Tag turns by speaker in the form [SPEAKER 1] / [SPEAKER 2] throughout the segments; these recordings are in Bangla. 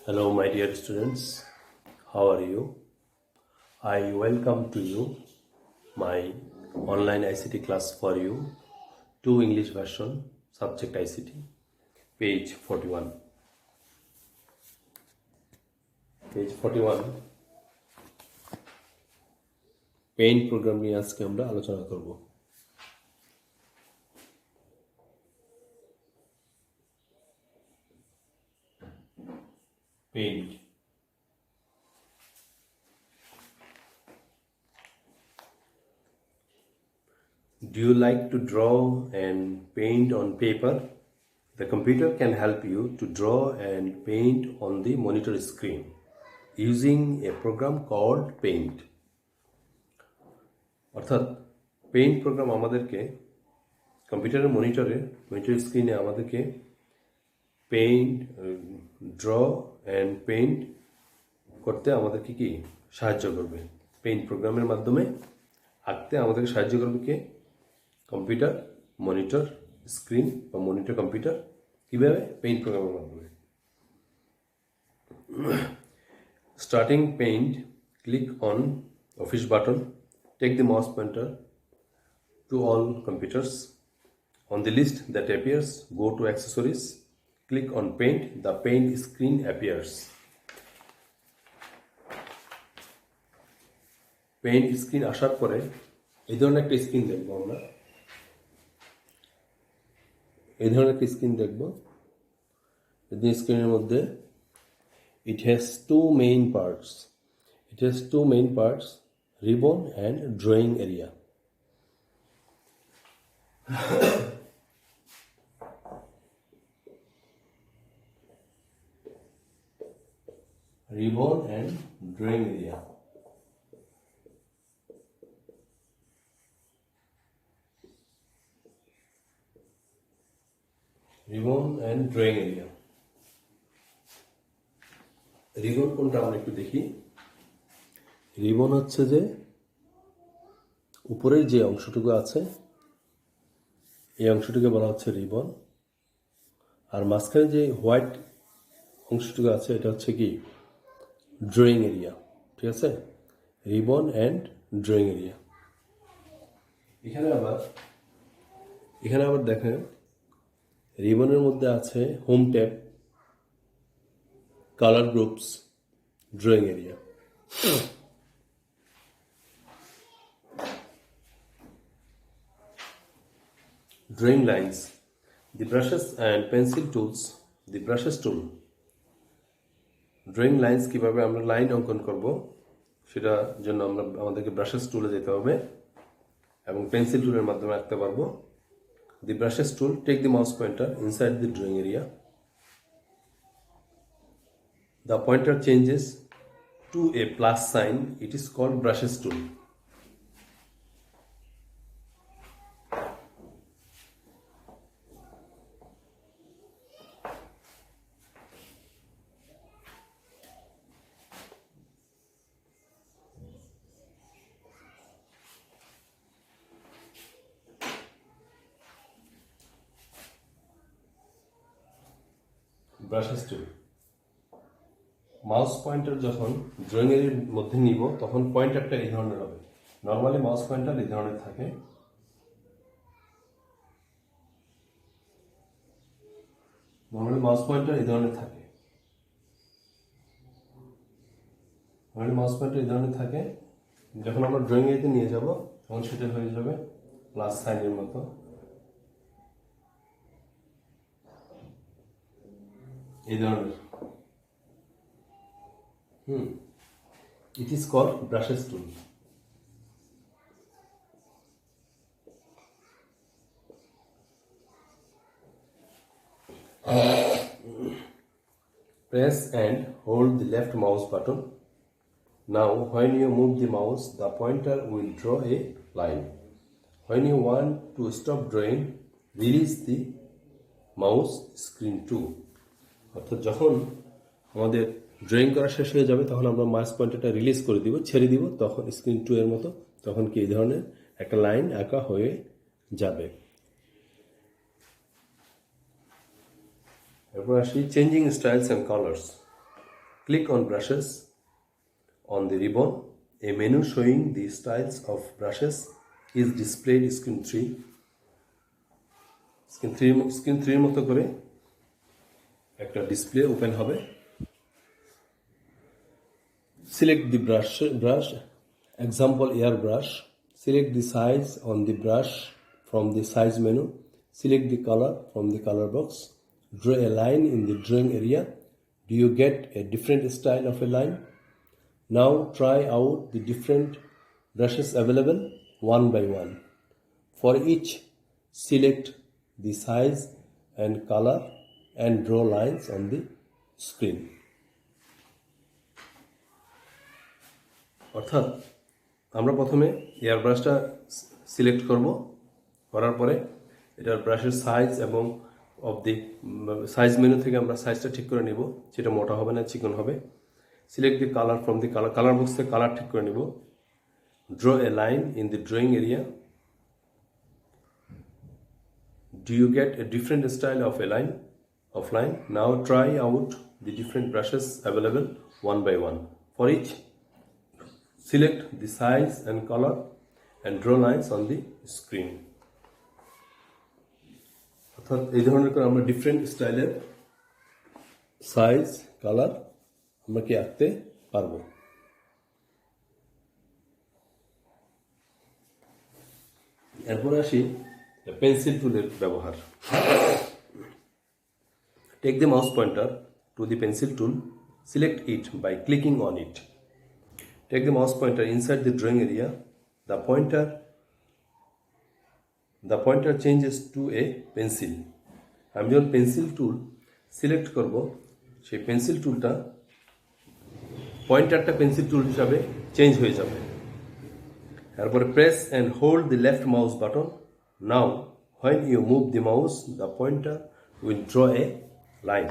[SPEAKER 1] Hello, my dear students. How are you? I welcome to you my online ICT class for you, 2 English version, subject ICT, page 41. Page 41, paint programme নিয়ে আজকে আমরা আলোচনা করব। Paint Do you like to draw and paint on paper? The computer can help you to draw and paint on the monitor screen using a program called Paint. অর্থাৎ পেইন্ট প্রোগ্রাম আমাদেরকে কম্পিউটারের মনিটর স্ক্রিনে আমাদেরকে পেইন্ট ড্র অ্যান্ড পেইন্ট করতে আমাদেরকে কি সাহায্য করবে। পেইন্ট প্রোগ্রামের মাধ্যমে আঁকতে আমাদেরকে সাহায্য করবে কে? কম্পিউটার মনিটর স্ক্রিন বা মনিটর কম্পিউটার। কীভাবে? পেইন্ট প্রোগ্রামের মাধ্যমে। Starting paint, click on office button, take the mouse pointer to all computers. On the list that appears, go to accessories, click on paint, the paint screen appears. Paint screen আসার পরে এই ধরনের একটা স্ক্রিন দেখবো আমরা। এই ধরনের একটা স্ক্রিন দেখবো। এই স্ক্রিনের মধ্যে it has two main parts, ribbon and drawing area. Ribbon and drawing area. Ribbon and drawing area. Ribbon কোনটা আমরা একটু দেখি। রিবন হচ্ছে যে উপরের যে অংশটুকু আছে এই অংশটুকে বলা হচ্ছে রিবন, আর মাঝখানে যে হোয়াইট অংশটুকু আছে এটা হচ্ছে কি ড্রয়িং এরিয়া। ঠিক আছে, রিবন অ্যান্ড ড্রয়িং এরিয়া। এখানে আবার দেখেন রিবনের মধ্যে আছে home tab, colour groups, drawing area. Drawing lines, the brushes and pencil tools, the brushes tool. Drawing lines কিভাবে আমরা লাইন অঙ্কন করব সেটার জন্য আমাদেরকে ব্রাশেস টুলে যেতে হবে এবং পেন্সিল টুলের মাধ্যমে আঁকতে পারবো। The brushes tool, take the mouse pointer inside the drawing area. The pointer changes to a plus sign. It is called brushes tool. Brushes tool. Mouse pointer যখন ড্রয়িং এর মধ্যে নিব তখন পয়েন্টারটা এই ধরনের হবে। নর্মালি মাউস পয়েন্টার এই ধরনের থাকে। যখন আমরা ড্রয়িং এতে নিয়ে যাব তখন সেটা হয়ে যাবে প্লাস সাইনের মতো। এই ধরনের It is called brushes tool. Press and hold the left mouse button. Now when you move the mouse, the pointer will draw a line. When you want to stop drawing, release the mouse screen too. অর্থাৎ যখন আমাদের ড্রয়িং করা শেষ হয়ে যাবে তখন আমরা মাউস পয়েন্টারটা রিলিজ করে দিব, ছেড়ে দিব, তখন স্ক্রিন 2 এর মতো তখন কি এই ধরনের একটা লাইন আঁকা হয়ে যাবে। এরপর আসি changing styles and colours. Click on brushes on the ribbon. A menu showing the styles of brushes is displayed screen 3. Screen 3 মতো করে একটা ডিসপ্লে ওপেন হবে। Select the brush, example airbrush. Select the size on the brush from the size menu. Select the color from the color box. Draw a line in the drawing area. Do you get a different style of a line? Now try out the different brushes available one by one. For each, select the size and color and draw lines on the screen. অর্থাৎ আমরা প্রথমে এয়ার ব্রাশটা সিলেক্ট করব, করার পরে এটার ব্রাশের সাইজ এবং অফ দি সাইজ মেনু থেকে আমরা সাইজটা ঠিক করে নিব, সেটা মোটা হবে না চিকন হবে। Select the colour from the colour box থেকে কালার ঠিক করে নিব। Draw A line in the drawing area. Do you get a different style of a line? Offline. Now try out the different brushes available one by one. For each, select the size and color and draw lines on the screen. অর্থাৎ এই ধরনের করে আমরা ডিফারেন্ট স্টাইলের সাইজ কালার আমরা কি আঁকতে পারবো। এরপর আসি পেন্সিল টুলের ব্যবহার। Take the mouse pointer to the pencil tool. Select it by clicking on it. Take the mouse pointer inside the drawing area. The pointer changes to a pencil. আমি যখন পেন্সিল টুল সিলেক্ট করব, সেই পেন্সিল টুলটা পয়েন্টারটা পেন্সিল টুল হিসাবে চেঞ্জ হয়ে যাবে। তারপরে press and hold the left mouse button. Now when you move the mouse, the pointer will draw a line.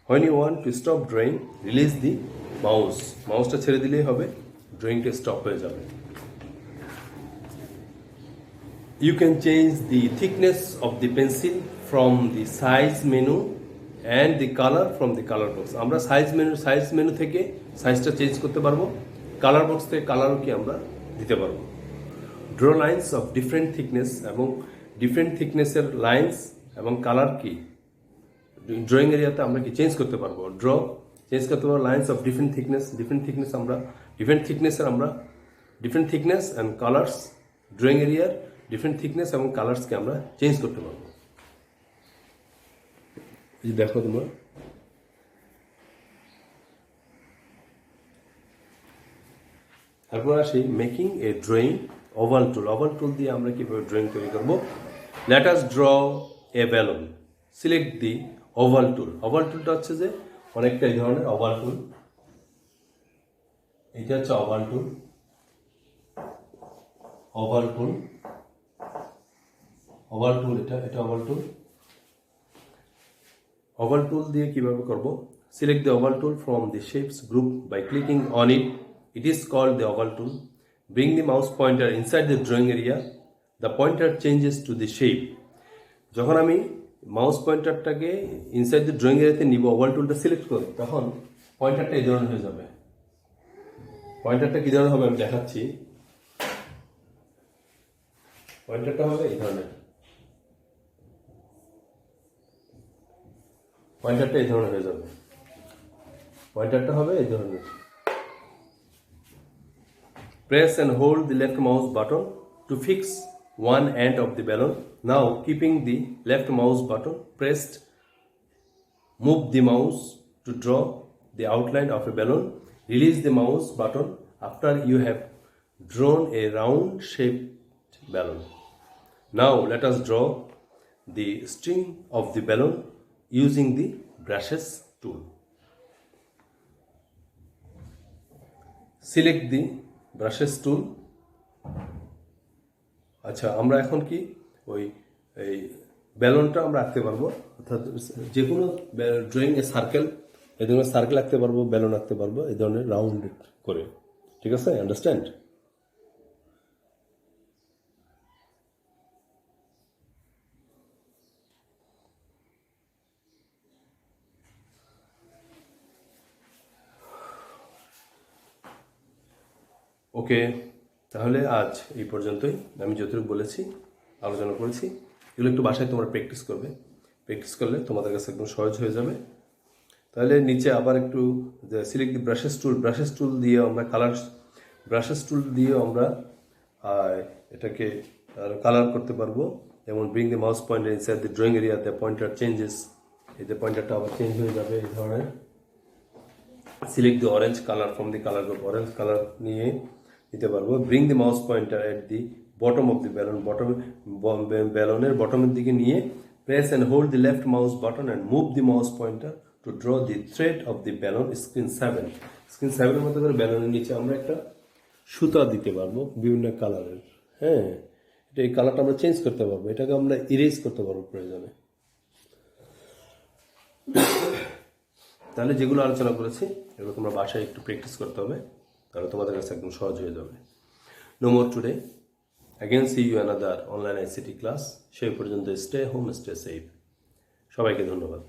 [SPEAKER 1] When you want to stop drawing, release the mouse. মাউসটা ছেড়ে দিলেই হবে, ড্রয়িংটা স্টপ হয়ে যাবে। You can change the thickness of the pencil from the size menu and the color from the color box. আমরা সাইজ মেনু থেকে সাইজটা চেঞ্জ করতে পারবো, কালার বক্স থেকে কালারও কি আমরা দিতে পারবো। Draw lines of different thickness, এবং ডিফারেন্ট থিকনেসের লাইন্স এবং কালার কি ড্রয়িং এরিয়াতে আমরা কি চেঞ্জ করতে পারবো। চেঞ্জ করতে পারবো লাইন্স অফ ডিফারেন্ট থিকনেস আমরা different thickness and colours drawing এরিয়ার ডিফারেন্ট থিকনেস এবং কালার্সকে আমরা চেঞ্জ করতে পারবো। দেখো তোমরা তারপর আসি মেকিং এ ড্রয়িং ওভাল টুল দিয়ে আমরা কিভাবে ড্রয়িং তৈরি করব। Let us draw A balloon. Select the oval টুলটা হচ্ছে যে অনেকটা এই ধরনের ওভাল টুল। এটা হচ্ছে ওভাল টুল এটা ওভাল টুল। ওভাল টুল দিয়ে কিভাবে করব। Select the oval tool from the shapes group by clicking on it. It is called the oval tool. Bring the mouse pointer inside the drawing area. The pointer changes to the shape. যখন আমি মাউস পয়েন্টারটাকে ইনসাইড দ্য ড্রয়িং এরিয়াতে নিব, ওভাল টুলটা সিলেক্ট করি, তখন পয়েন্টারটা এই ধরনের হয়ে যাবে। পয়েন্টারটা কি ধরনের হবে আমি দেখাচ্ছি। পয়েন্টারটা হবে এই ধরনের, পয়েন্টারটা এই ধরনের হয়ে যাবে। পয়েন্টারটা হবে এই ধরনের। Press and hold the left mouse button to fix one end of the balloon. Now, keeping the left mouse button pressed, move the mouse to draw the outline of a balloon. Release the mouse button after you have drawn a round-shaped balloon. Now, let us draw the string of the balloon using the brushes tool. Select the brushes tool. আচ্ছা, আমরা এখন কি এই ব্যালনটা আমরা আঁকতে পারবো, অর্থাৎ যে কোনো ড্রয়িং এ এই ধরনের সার্কেল আঁকতে পারবো, ব্যালন আঁকতে পারবো এই ধরনের রাউন্ড করে। ঠিক আছে, আন্ডারস্ট্যান্ড। ওকে, তাহলে আজ এই পর্যন্তই। আমি যতটুকু বলেছি, আলোচনা করেছি, এগুলো একটু বাসায় তোমরা প্র্যাকটিস করবে। প্র্যাকটিস করলে তোমাদের কাছে একদম সহজ হয়ে যাবে। তাহলে নিচে আবার একটু সিলেক্ট দি ব্রাশেস টুল দিয়ে আমরা ব্রাশেস টুল দিয়ে আমরা এটাকে কালার করতে পারবো। যেমন bring the mouse pointer inside the drawing area, the pointer changes. এই যে পয়েন্টারটা আবার চেঞ্জ হয়ে যাবে এই ধরনের। Select the orange colour from the colour group, orange colour নিয়ে নিতে পারবো। Bring the mouse pointer at the bottom of the balloon, ব্যালনের বটমের দিকে নিয়ে press and hold the left mouse button and move the mouse pointer to draw the thread of the Ballon. Screen 7, screen 7 এর মধ্যে করে ব্যালনের নিচে আমরা একটা সুতা দিতে পারবো বিভিন্ন কালারের। হ্যাঁ, এটা এই কালারটা আমরা চেঞ্জ করতে পারবো, এটাকে আমরা ইরেজ করতে পারবো প্রয়োজনে। তাহলে যেগুলো আলোচনা করেছি এগুলো তোমরা বাসায় একটু প্র্যাকটিস করতে হবে, তাহলে তোমাদের কাছে একদম সহজ হয়ে যাবে। No more today, again see you another online ICT class. সেই পর্যন্ত স্টে হোম, স্টে সেফ। সবাইকে ধন্যবাদ।